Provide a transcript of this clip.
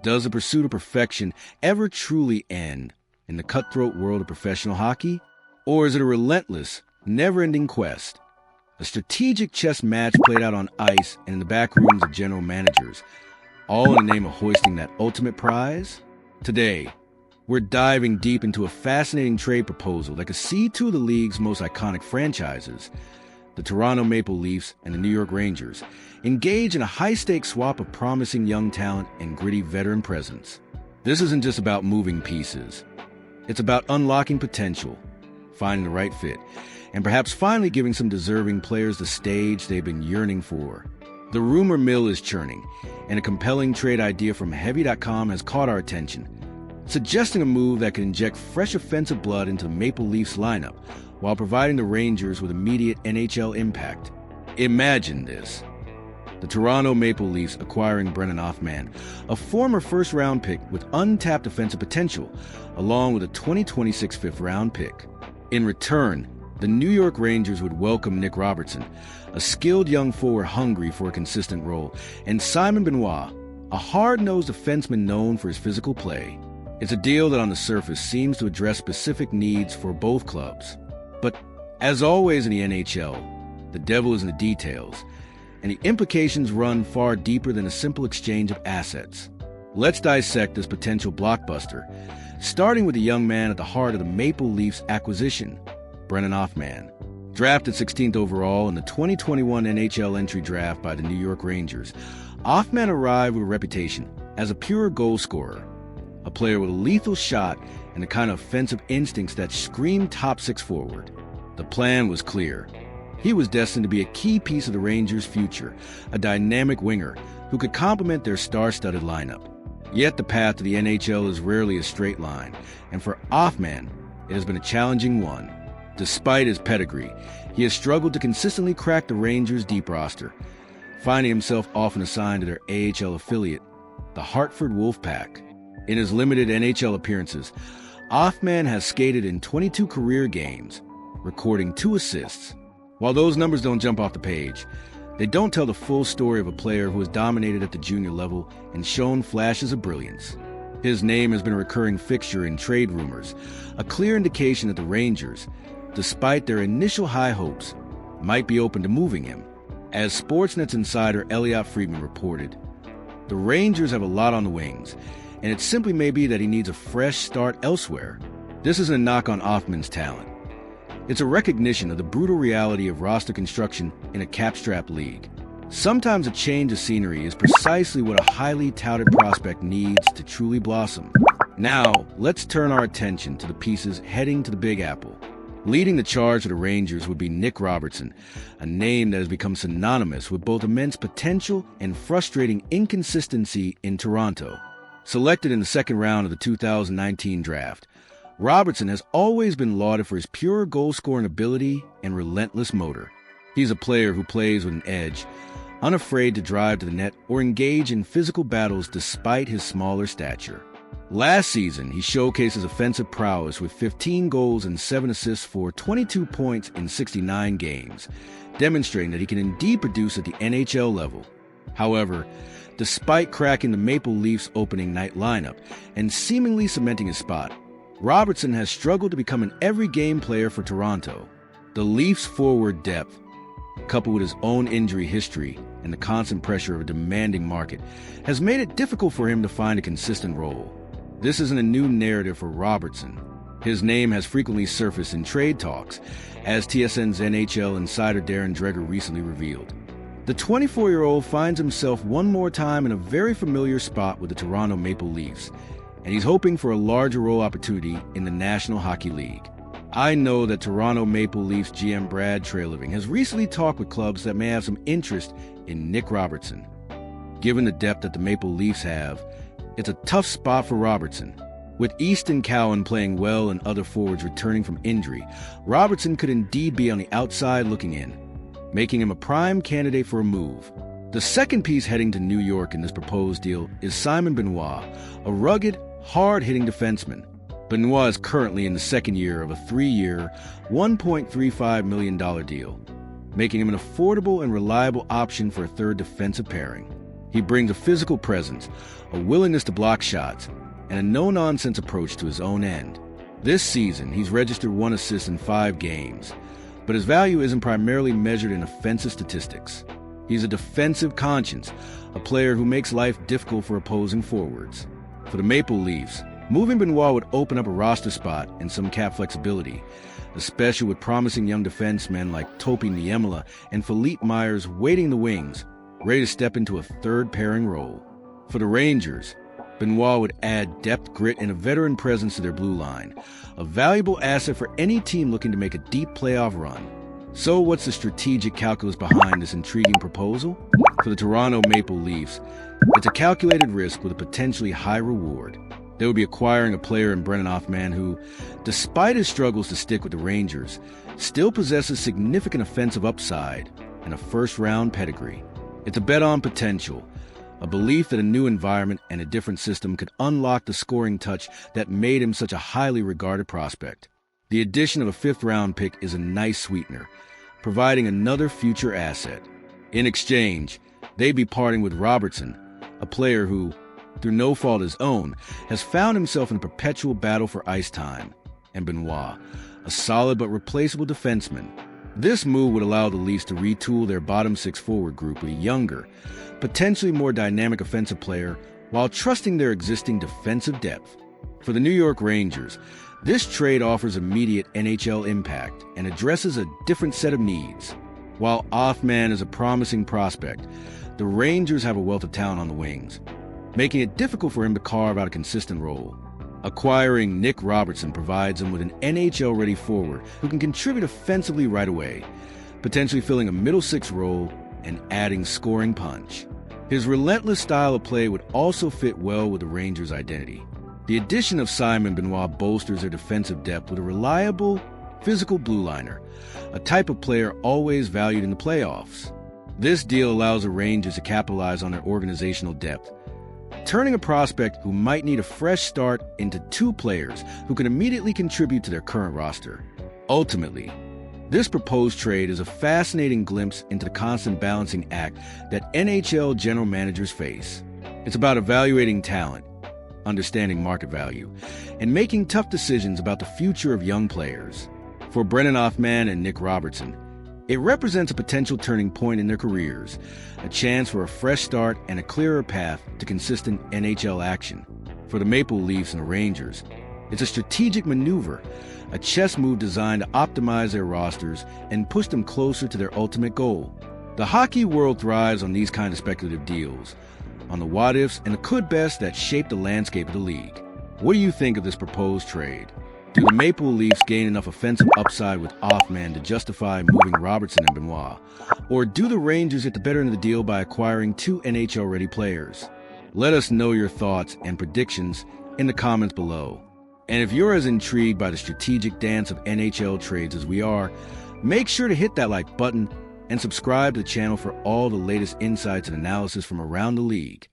Does the pursuit of perfection ever truly end in the cutthroat world of professional hockey? Or is it a relentless, never-ending quest? A strategic chess match played out on ice and in the back rooms of general managers, all in the name of hoisting that ultimate prize? Today, we're diving deep into a fascinating trade proposal that could see two of the league's most iconic franchises, the Toronto Maple Leafs and the New York Rangers, engage in a high-stakes swap of promising young talent and gritty veteran presence. This isn't just about moving pieces. It's about unlocking potential, finding the right fit, and perhaps finally giving some deserving players the stage they've been yearning for. The rumor mill is churning, and a compelling trade idea from Heavy.com has caught our attention, suggesting a move that could inject fresh offensive blood into the Maple Leafs lineup while providing the Rangers with immediate NHL impact. Imagine this. The Toronto Maple Leafs acquiring Brennan Othmann, a former first-round pick with untapped offensive potential, along with a 2026 fifth-round pick. In return, the New York Rangers would welcome Nick Robertson, a skilled young forward hungry for a consistent role, and Simon Benoit, a hard-nosed defenseman known for his physical play. It's a deal that on the surface seems to address specific needs for both clubs. But as always in the NHL, the devil is in the details, and the implications run far deeper than a simple exchange of assets. Let's dissect this potential blockbuster, starting with the young man at the heart of the Maple Leafs acquisition, Brennan Othmann. Drafted 16th overall in the 2021 NHL entry draft by the New York Rangers, Offman arrived with a reputation as a pure goal scorer, a player with a lethal shot and the kind of offensive instincts that scream top six forward. The plan was clear. He was destined to be a key piece of the Rangers' future, a dynamic winger who could complement their star-studded lineup. Yet the path to the NHL is rarely a straight line, and for Offman, it has been a challenging one. Despite his pedigree, he has struggled to consistently crack the Rangers' deep roster, finding himself often assigned to their AHL affiliate, the Hartford Wolfpack. In his limited NHL appearances, Othmann has skated in 22 career games, recording 2 assists. While those numbers don't jump off the page, they don't tell the full story of a player who has dominated at the junior level and shown flashes of brilliance. His name has been a recurring fixture in trade rumors, a clear indication that the Rangers, despite their initial high hopes, might be open to moving him. As Sportsnet's insider Elliot Friedman reported, the Rangers have a lot on the wings, and it simply may be that he needs a fresh start elsewhere. This isn't a knock on Othmann's talent. It's a recognition of the brutal reality of roster construction in a cap-strapped league. Sometimes a change of scenery is precisely what a highly touted prospect needs to truly blossom. Now, let's turn our attention to the pieces heading to the Big Apple. Leading the charge for the Rangers would be Nick Robertson, a name that has become synonymous with both immense potential and frustrating inconsistency in Toronto. Selected in the second round of the 2019 draft, Robertson has always been lauded for his pure goal-scoring ability and relentless motor. He's a player who plays with an edge, unafraid to drive to the net or engage in physical battles despite his smaller stature. Last season, he showcased his offensive prowess with 15 goals and 7 assists for 22 points in 69 games, demonstrating that he can indeed produce at the NHL level. However, despite cracking the Maple Leafs opening night lineup and seemingly cementing his spot, Robertson has struggled to become an every-game player for Toronto. The Leafs' forward depth, coupled with his own injury history and the constant pressure of a demanding market, has made it difficult for him to find a consistent role. This isn't a new narrative for Robertson. His name has frequently surfaced in trade talks, as TSN's NHL insider Darren Dreger recently revealed. The 24-year-old finds himself one more time in a very familiar spot with the Toronto Maple Leafs, and he's hoping for a larger role opportunity in the National Hockey League. I know that Toronto Maple Leafs GM Brad Treliving has recently talked with clubs that may have some interest in Nick Robertson. Given the depth that the Maple Leafs have, it's a tough spot for Robertson. With Easton Cowan playing well and other forwards returning from injury, Robertson could indeed be on the outside looking in, making him a prime candidate for a move. The second piece heading to New York in this proposed deal is Simon Benoit, a rugged, hard-hitting defenseman. Benoit is currently in the second year of a 3-year, $1.35 million deal, making him an affordable and reliable option for a third defensive pairing. He brings a physical presence, a willingness to block shots, and a no-nonsense approach to his own end. This season, he's registered 1 assist in 5 games, but his value isn't primarily measured in offensive statistics. He's a defensive conscience, a player who makes life difficult for opposing forwards. For the Maple Leafs, moving Benoit would open up a roster spot and some cap flexibility, especially with promising young defensemen like Topi Niemela and Philippe Myers waiting the wings, ready to step into a third-pairing role. For the Rangers, Benoit would add depth, grit, and a veteran presence to their blue line, a valuable asset for any team looking to make a deep playoff run. So what's the strategic calculus behind this intriguing proposal? For the Toronto Maple Leafs, it's a calculated risk with a potentially high reward. They would be acquiring a player in Brennan Othmann who, despite his struggles to stick with the Rangers, still possesses significant offensive upside and a first-round pedigree. It's a bet on potential, a belief that a new environment and a different system could unlock the scoring touch that made him such a highly regarded prospect. The addition of a 5th-round pick is a nice sweetener, providing another future asset. In exchange, they'd be parting with Robertson, a player who, through no fault of his own, has found himself in a perpetual battle for ice time, and Benoit, a solid but replaceable defenseman. This move would allow the Leafs to retool their bottom 6 forward group with a younger, potentially more dynamic offensive player while trusting their existing defensive depth. For the New York Rangers, this trade offers immediate NHL impact and addresses a different set of needs. While Offman is a promising prospect, the Rangers have a wealth of talent on the wings, making it difficult for him to carve out a consistent role. Acquiring Nick Robertson provides him with an NHL-ready forward who can contribute offensively right away, potentially filling a middle 6 role and adding scoring punch. His relentless style of play would also fit well with the Rangers' identity. The addition of Simon Benoit bolsters their defensive depth with a reliable, physical blue liner, a type of player always valued in the playoffs. This deal allows the Rangers to capitalize on their organizational depth, turning a prospect who might need a fresh start into 2 players who can immediately contribute to their current roster. Ultimately, this proposed trade is a fascinating glimpse into the constant balancing act that NHL general managers face. It's about evaluating talent, understanding market value, and making tough decisions about the future of young players. For Brennan Othmann and Nick Robertson, it represents a potential turning point in their careers, a chance for a fresh start and a clearer path to consistent NHL action. For the Maple Leafs and the Rangers, it's a strategic maneuver, a chess move designed to optimize their rosters and push them closer to their ultimate goal. The hockey world thrives on these kind of speculative deals, on the what-ifs and the could-bests that shape the landscape of the league. What do you think of this proposed trade? Do the Maple Leafs gain enough offensive upside with Offman to justify moving Robertson and Benoit? Or do the Rangers get the better end of the deal by acquiring 2 NHL-ready players? Let us know your thoughts and predictions in the comments below. And if you're as intrigued by the strategic dance of NHL trades as we are, make sure to hit that like button and subscribe to the channel for all the latest insights and analysis from around the league.